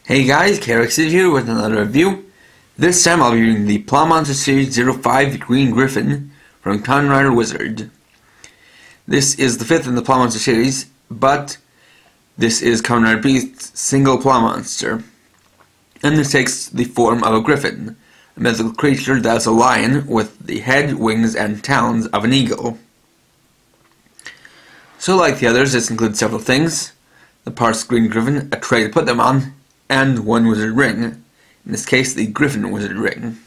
Hey guys, Carricksid here with another review. This time I'll be reading the PlaMonster Series 05 Green Griffon from Kamen Rider Wizard. This is the fifth in the PlaMonster series, but this is Kamen Rider Beast's single PlaMonster. And this takes the form of a griffin, a mythical creature that is a lion with the head, wings, and talons of an eagle. So like the others, this includes several things: the parts Green Griffon, a tray to put them on, and one wizard ring, in this case the Griffon wizard ring.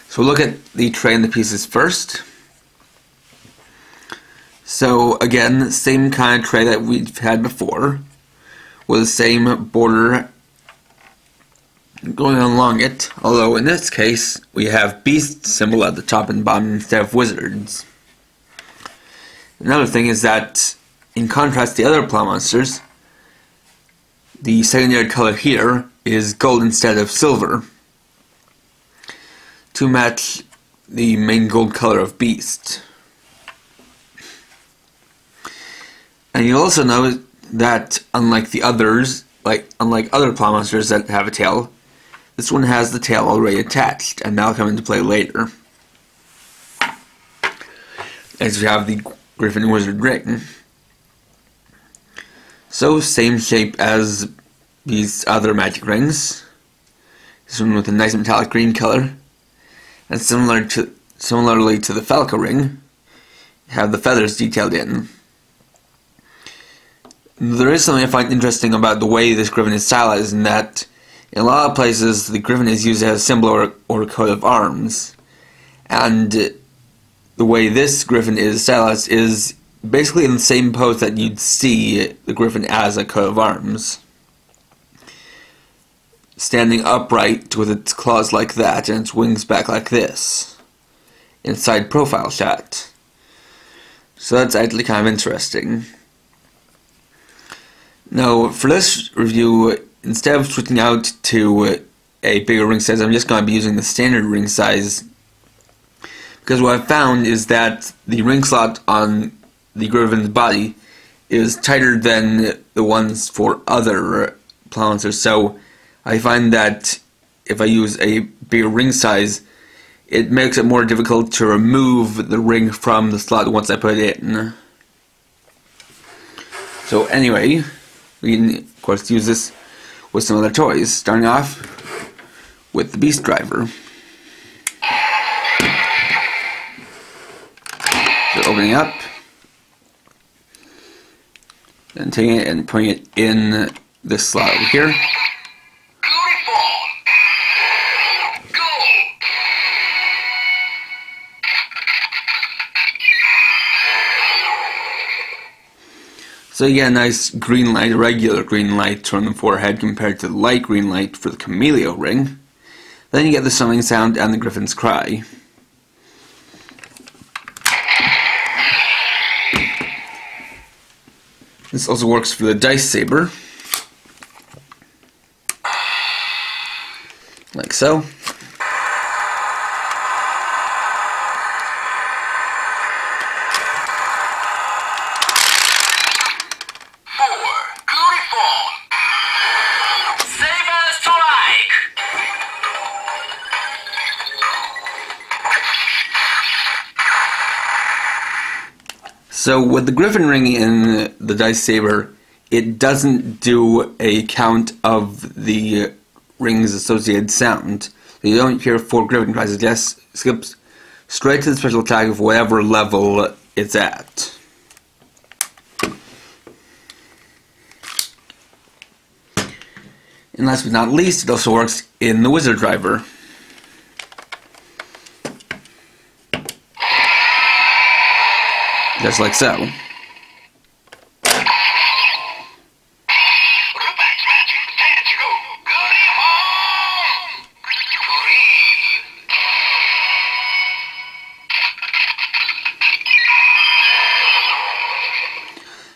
So we'll look at the tray and the pieces first. So again, same kind of tray that we've had before, with the same border going along it, although in this case we have beast symbol at the top and bottom instead of wizards. Another thing is that, in contrast to the other PlaMonsters, the secondary color here is gold instead of silver, to match the main gold color of Beast. And you'll also notice that unlike the others, unlike other PlaMonsters that have a tail, this one has the tail already attached, and that'll come into play later, as we have the Griffon wizard ring. So, same shape as these other magic rings. This one with a nice metallic green color. And similarly to the Falco ring, you have the feathers detailed in. There is something I find interesting about the way this Griffon is stylized, in that in a lot of places the Griffon is used as a symbol or a coat of arms. And the way this Griffon is stylized is basically in the same pose that you'd see the Griffon as a coat of arms, standing upright with its claws like that and its wings back like this, in a side profile shot. So that's actually kind of interesting. Now, for this review, instead of switching out to a bigger ring size, I'm just going to be using the standard ring size, because what I've found is that the ring slot on the Griffon's body is tighter than the ones for other PlaMonsters, so I find that if I use a bigger ring size, it makes it more difficult to remove the ring from the slot once I put it in. So anyway, we can of course use this with some other toys, starting off with the Beast Driver. So opening up, and taking it and putting it in this slot over here. So you get a nice green light, a regular green light on the forehead compared to the light green light for the Chameleon ring. Then you get the summoning sound and the Griffon's cry. This also works for the Dice Saber, like so. So with the Griffon ring in the Dice Saber, it doesn't do a count of the ring's associated sound. So you don't hear 4 Griffon cries, it just skips straight to the special attack of whatever level it's at. And last but not least, it also works in the Wizard Driver. Just like so.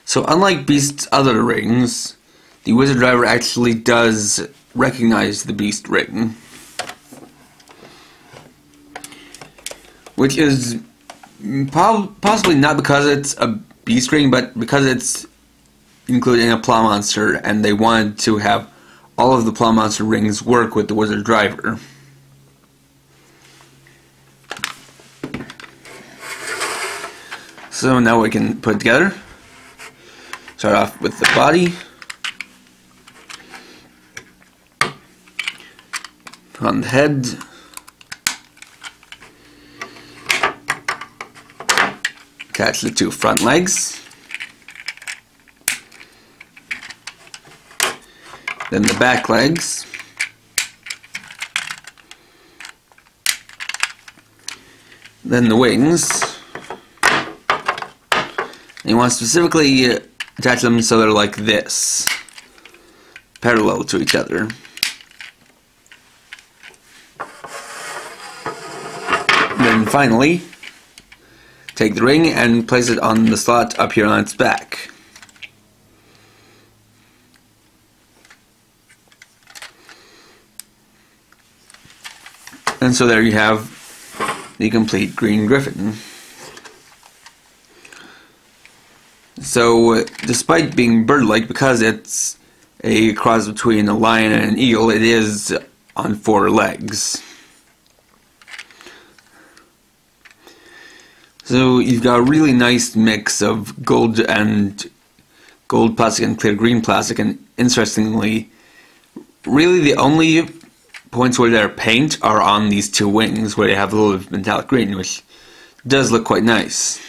So unlike Beast's other rings, the Wizard Driver actually does recognize the Beast ring, which is possibly not because it's a beast ring, but because it's include in a PlaMonster, and they wanted to have all of the PlaMonster rings work with the Wizard driver. So now we can put it together. Start off with the body. Put on the head. Attach the two front legs. Then the back legs. Then the wings. And you want to specifically attach them so they're like this, parallel to each other. Then finally, take the ring and place it on the slot up here on its back. And so there you have the complete green Griffon. So, despite being bird-like, because it's a cross between a lion and an eagle, it is on 4 legs. So you've got a really nice mix of gold plastic and clear green plastic, and interestingly, really the only points where they're paint are on these 2 wings, where they have a little bit of metallic green, which does look quite nice.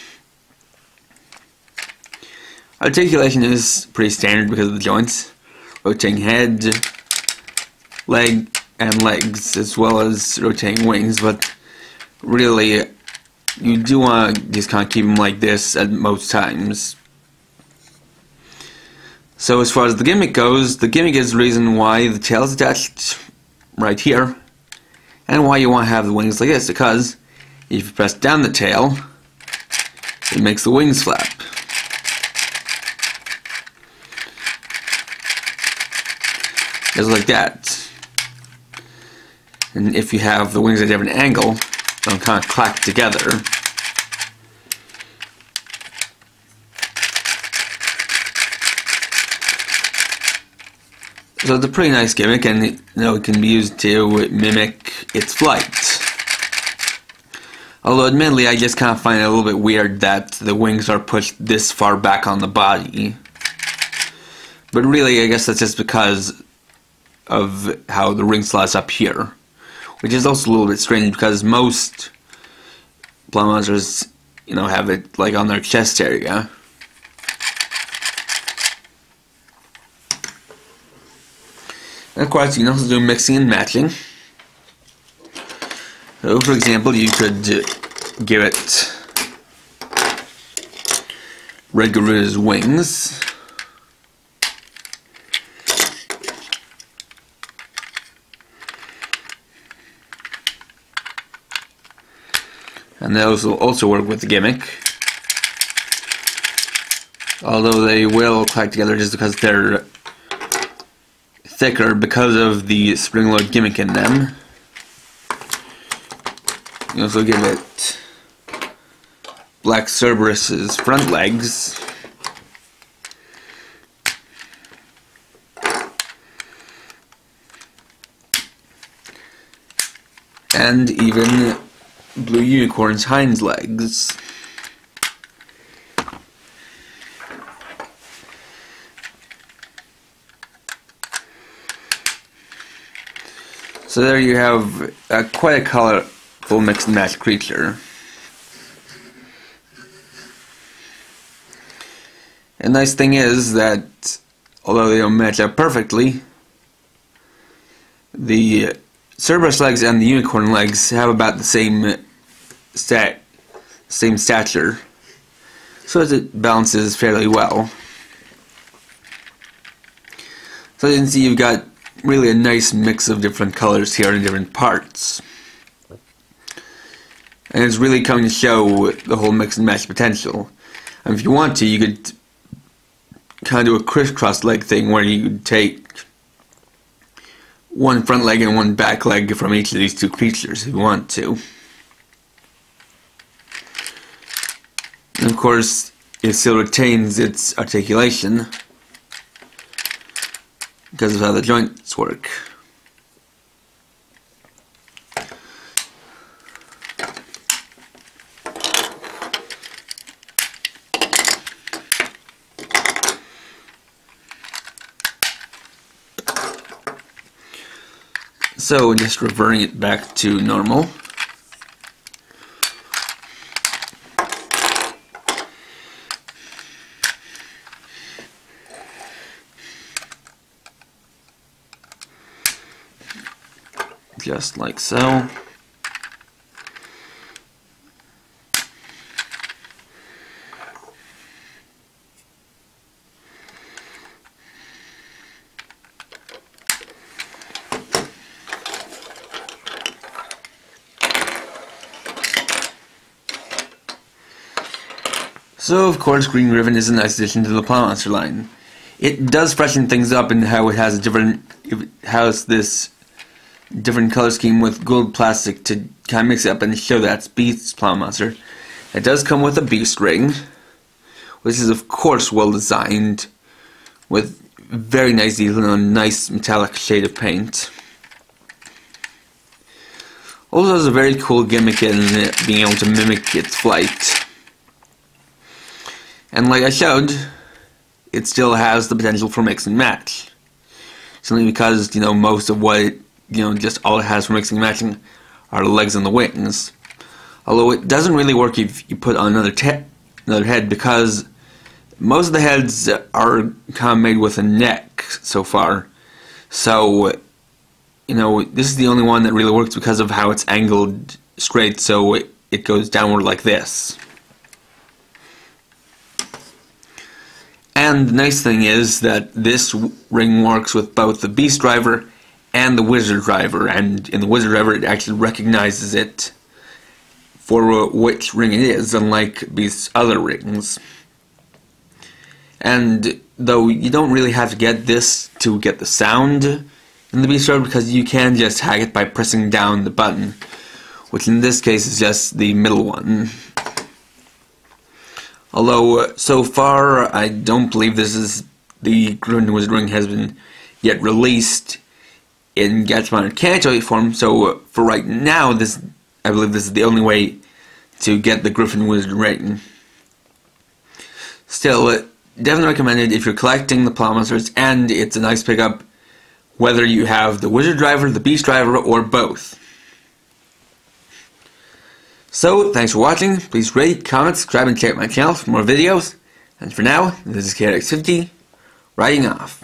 Articulation is pretty standard because of the joints. Rotating head, leg, and legs, as well as rotating wings, but really, you do want to just kind of keep them like this at most times. So as far as the gimmick goes, the gimmick is the reason why the tail is attached right here, and why you want to have the wings like this, because if you press down the tail, it makes the wings flap. Just like that. And if you have the wings at a different angle, they'll kind of clack together. So it's a pretty nice gimmick, and it can be used to mimic its flight. Although admittedly, I just kind of find it a little bit weird that the wings are pushed this far back on the body. But really, I guess that's just because of how the ring slot's up here, which is also a little bit strange because most PlaMonsters, have it like on their chest area. And of course, you can also do mixing and matching. So, for example, you could give it Red Garuda's wings. And those will also work with the gimmick. Although they will clack together just because they're thicker because of the spring-load gimmick in them. You also give it Black Cerberus's front legs. And even Blue Unicorn's hind legs. So there you have quite a colorful mix and match creature. And the nice thing is that although they don't match up perfectly, the Cerberus legs and the unicorn legs have about the same stature, so it balances fairly well. So you can see you've got really a nice mix of different colors here in different parts, and it's really coming to show the whole mix and match potential. And if you want to, you could kind of do a crisscross leg thing where you could take one front leg and one back leg from each of these 2 creatures if you want to. And of course, it still retains its articulation, because of how the joints work. So just reverting it back to normal. Just like so. So, of course, Green Griffon is a nice addition to the PlaMonster line. It does freshen things up in how it has this different color scheme with gold plastic to kind of mix it up and show that it's Beast's PlaMonster. It does come with a Beast ring, which is of course well designed, with very nice detail and a nice metallic shade of paint. Also has a very cool gimmick in it being able to mimic its flight. And like I showed, it still has the potential for mix and match. Simply because, most of what it, just all it has for mixing and matching are the legs and the wings. Although it doesn't really work if you put on another head, because most of the heads are kind of made with a neck so far. So, this is the only one that really works because of how it's angled straight, so it goes downward like this. And the nice thing is that this ring works with both the Beast driver and the Wizard driver, and in the Wizard driver it actually recognizes it for which ring it is, unlike Beast's other rings. And though you don't really have to get this to get the sound in the Beast driver, because you can just hack it by pressing down the button, which in this case is just the middle one. Although, so far, I don't believe the Griffon Wizard ring has been yet released in Gadget Canto form, so for right now, I believe this is the only way to get the Griffon Wizard ring. Still, definitely recommended if you're collecting the PlaMonsters, and it's a nice pickup, whether you have the Wizard driver, the Beast driver, or both. So, thanks for watching. Please rate, comment, subscribe, and check out my channel for more videos. And for now, this is KX50, writing off.